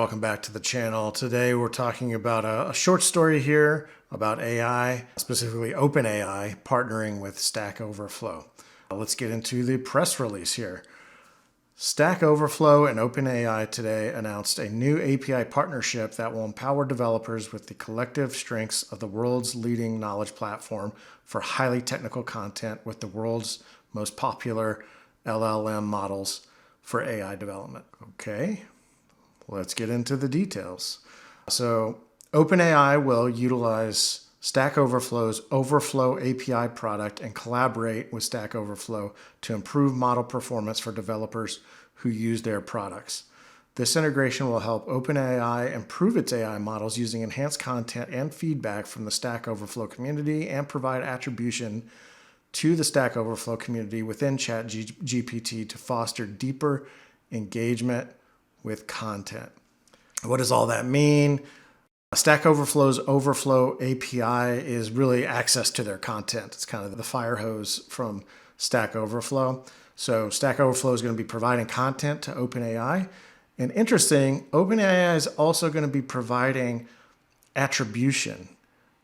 welcome back to the channel. Today we're talking about a short story here about AI, specifically OpenAI partnering with StackOverflow. Let's get into the press release here. StackOverflow and OpenAI today announced a new API partnership that will empower developers with the collective strengths of the world's leading knowledge platform for highly technical content with the world's most popular LLM models for AI development. Okay. Let's get into the details. So OpenAI will utilize StackOverflow's Overflow API product and collaborate with StackOverflow to improve model performance for developers who use their products. This integration will help OpenAI improve its AI models using enhanced content and feedback from the StackOverflow community and provide attribution to the StackOverflow community within ChatGPT to foster deeper engagement with content. What does all that mean? StackOverflow's Overflow API is really access to their content. It's kind of the fire hose from StackOverflow. So StackOverflow is going to be providing content to OpenAI. And interesting, OpenAI is also going to be providing attribution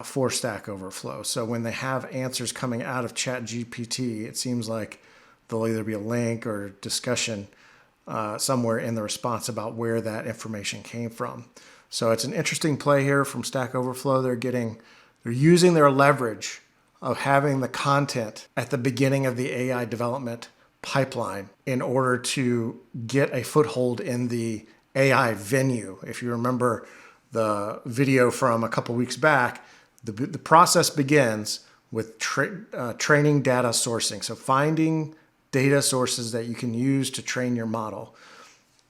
for StackOverflow. So when they have answers coming out of ChatGPT, it seems like there'll either be a link or discussion somewhere in the response about where that information came from. So it's an interesting play here from StackOverflow. They're using their leverage of having the content at the beginning of the AI development pipeline in order to get a foothold in the AI venue. If you remember the video from a couple weeks back, the process begins with training data sourcing. So finding data sources that you can use to train your model.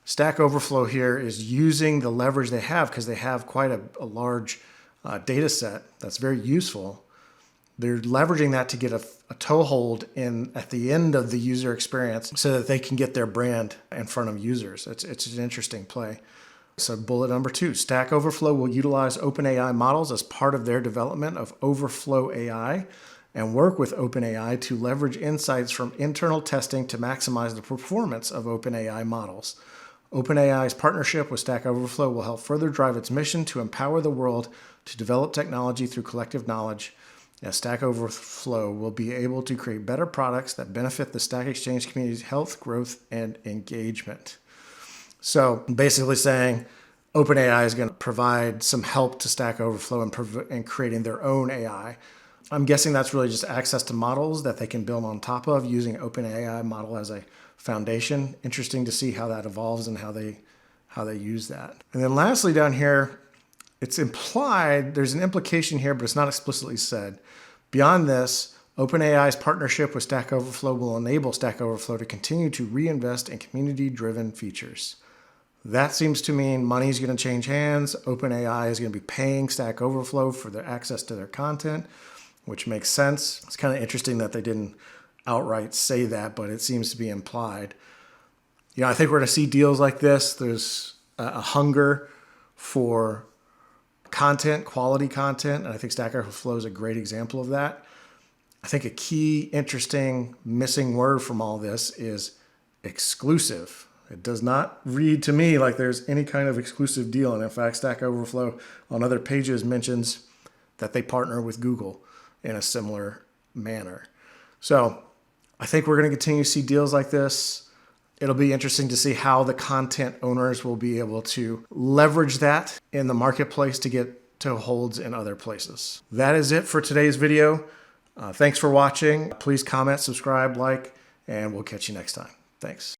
StackOverflow here is using the leverage they have because they have quite a large data set that's very useful. They're leveraging that to get a toehold at the end of the user experience so that they can get their brand in front of users. It's an interesting play. So bullet number 2, StackOverflow will utilize OpenAI models as part of their development of Overflow AI and work with OpenAI to leverage insights from internal testing to maximize the performance of OpenAI models. OpenAI's partnership with StackOverflow will help further drive its mission to empower the world to develop technology through collective knowledge, as StackOverflow will be able to create better products that benefit the Stack Exchange community's health, growth, and engagement. So basically saying OpenAI is going to provide some help to StackOverflow in creating their own AI. I'm guessing that's really just access to models that they can build on top of using OpenAI model as a foundation. Interesting to see how that evolves and how they use that. And then lastly down here, it's implied, there's an implication here, but it's not explicitly said. Beyond this, OpenAI's partnership with StackOverflow will enable StackOverflow to continue to reinvest in community-driven features. That seems to mean money's going to change hands. OpenAI is going to be paying StackOverflow for their access to their content, which makes sense. It's kind of interesting that they didn't outright say that, but it seems to be implied. You know, I think we're going to see deals like this. There's a hunger for content, quality content, and I think StackOverflow is a great example of that. I think a key, interesting, missing word from all this is exclusive. It does not read to me like there's any kind of exclusive deal. And in fact, StackOverflow on other pages mentions that they partner with Google in a similar manner. So I think we're going to continue to see deals like this. It'll be interesting to see how the content owners will be able to leverage that in the marketplace to get toeholds in other places. That is it for today's video. Thanks for watching. Please comment, subscribe, like, and we'll catch you next time. Thanks.